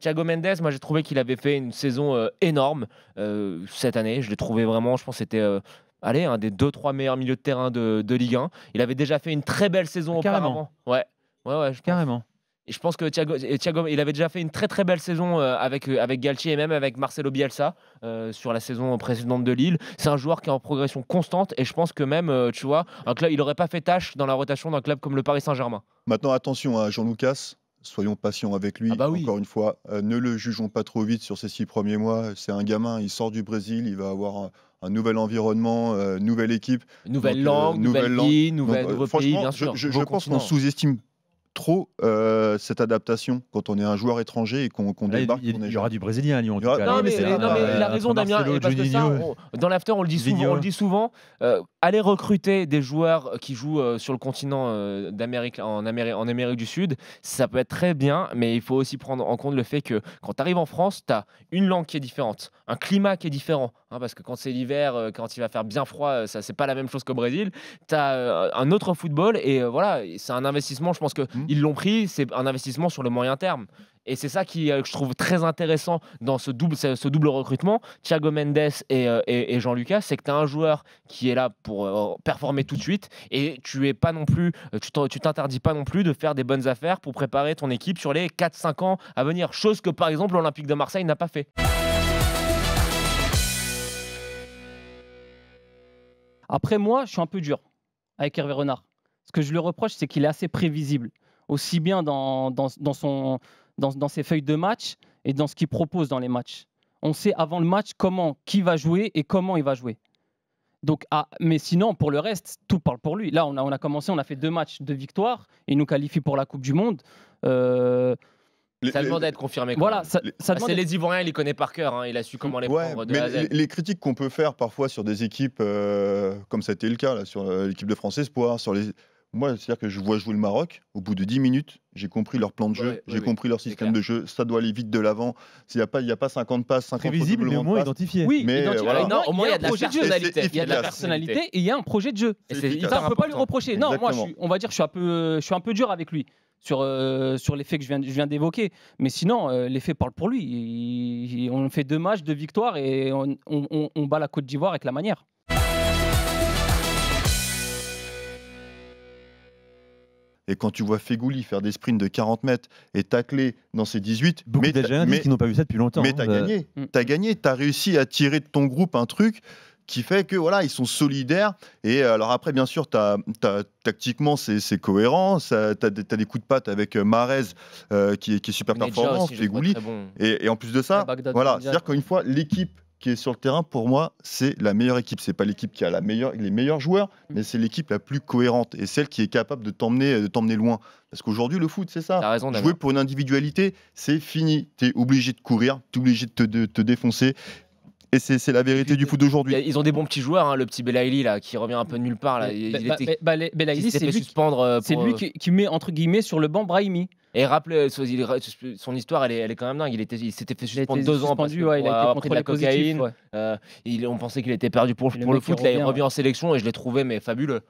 Thiago Mendes, moi j'ai trouvé qu'il avait fait une saison énorme cette année. Je l'ai trouvé vraiment, je pense que c'était allez, un des 2-3 meilleurs milieux de terrain de Ligue 1. Il avait déjà fait une très belle saison auparavant. Ouais, ouais, je pense. Carrément. Et je pense que Thiago, il avait déjà fait une très très belle saison avec Galtier et même avec Marcelo Bielsa sur la saison précédente de Lille. C'est un joueur qui est en progression constante et je pense que même, tu vois, un club, il n'aurait pas fait tâche dans la rotation d'un club comme le Paris Saint-Germain. Maintenant, attention à Jean-Lucas. Soyons patients avec lui. Ah bah oui. Encore une fois, ne le jugeons pas trop vite sur ses 6 premiers mois. C'est un gamin, il sort du Brésil, il va avoir un nouvel environnement, nouvelle équipe. Nouvelle langue, nouvelle vie, nouveau pays, bien sûr. Je pense qu'on sous-estime trop cette adaptation quand on est un joueur étranger et qu'on débarque. Il y aura du Brésilien à Lyon. En tout Non, cas. mais il a raison, Damien. Parce que ça, dans l'after, on le dit souvent. Aller recruter des joueurs qui jouent sur le continent d'Amérique, en Amérique du Sud, ça peut être très bien, mais il faut aussi prendre en compte le fait que quand tu arrives en France, tu as une langue qui est différente, un climat qui est différent. Parce que quand c'est l'hiver, quand il va faire bien froid, ça c'est pas la même chose qu'au Brésil. Tu as un autre football et voilà, c'est un investissement. Je pense qu'ils l'ont pris, c'est un investissement sur le moyen terme. Et c'est ça qui je trouve très intéressant dans ce double recrutement, Thiago Mendes et Jean-Lucas, c'est que tu as un joueur qui est là pour performer tout de suite et tu t'interdis pas non plus de faire des bonnes affaires pour préparer ton équipe sur les 4-5 ans à venir. Chose que par exemple l'Olympique de Marseille n'a pas fait. Après, moi, je suis un peu dur avec Hervé Renard. Ce que je lui reproche, c'est qu'il est assez prévisible, aussi bien dans ses feuilles de match et dans ce qu'il propose dans les matchs. On sait avant le match qui va jouer et comment il va jouer. Donc, mais sinon, pour le reste, tout parle pour lui. Là, on a commencé, on a fait 2 matchs de victoire. Il nous qualifie pour la Coupe du Monde. Ça demande à être confirmé. Voilà, c'est les Ivoiriens, il les connaît par cœur. Il a su comment les prendre de A à Z. Les critiques qu'on peut faire parfois sur des équipes, comme ça a été le cas là, sur l'équipe de France Espoir, moi, c'est-à-dire que je vois jouer le Maroc, au bout de 10 minutes, j'ai compris leur plan de jeu, j'ai compris leur système de jeu, ça doit aller vite de l'avant. Il n'y a pas 50 passes, 50 prévisible, mais au moins identifié. Oui, mais voilà. Non, au moins il y a de la personnalité. Il y a de la personnalité et il y a un projet de jeu. Et ça, on ne peut pas lui reprocher. Exactement. Non, moi, on va dire, je suis un peu dur avec lui sur les faits que je viens d'évoquer. Mais sinon, les faits parlent pour lui. On fait 2 matchs, 2 victoires et on bat la Côte d'Ivoire avec la manière. Et quand tu vois Fegouli faire des sprints de 40 mètres et tacler dans ses 18, beaucoup d'Algériens disent qu'ils n'ont pas vu ça depuis longtemps. Mais tu as gagné, tu as réussi à tirer de ton groupe un truc qui fait que voilà, ils sont solidaires. Et alors après, bien sûr, tactiquement, c'est cohérent. Tu as des coups de patte avec Mahrez qui est super performant, Fegouli. Bon. Et en plus de ça, voilà, c'est-à-dire qu'une fois, l'équipe qui est sur le terrain, pour moi, c'est la meilleure équipe. C'est pas l'équipe qui a les meilleurs joueurs, mais c'est l'équipe la plus cohérente et celle qui est capable de t'emmener loin. Parce qu'aujourd'hui, le foot, c'est ça. T'as raison, jouer pour une individualité, c'est fini. Tu es obligé de courir, tu es obligé de te défoncer. Et c'est la vérité du foot d'aujourd'hui. Ils ont des bons petits joueurs, le petit Belaïli là, qui revient un peu de nulle part. Là. Belaïli, c'est lui qui met entre guillemets sur le banc Brahimi. Et rappelez, son histoire, elle est quand même dingue. Il s'était fait suspendre 2 ans parce il a été pris de la cocaïne. On pensait qu'il était perdu pour le foot. Là, il revient en sélection et je l'ai trouvé mais fabuleux.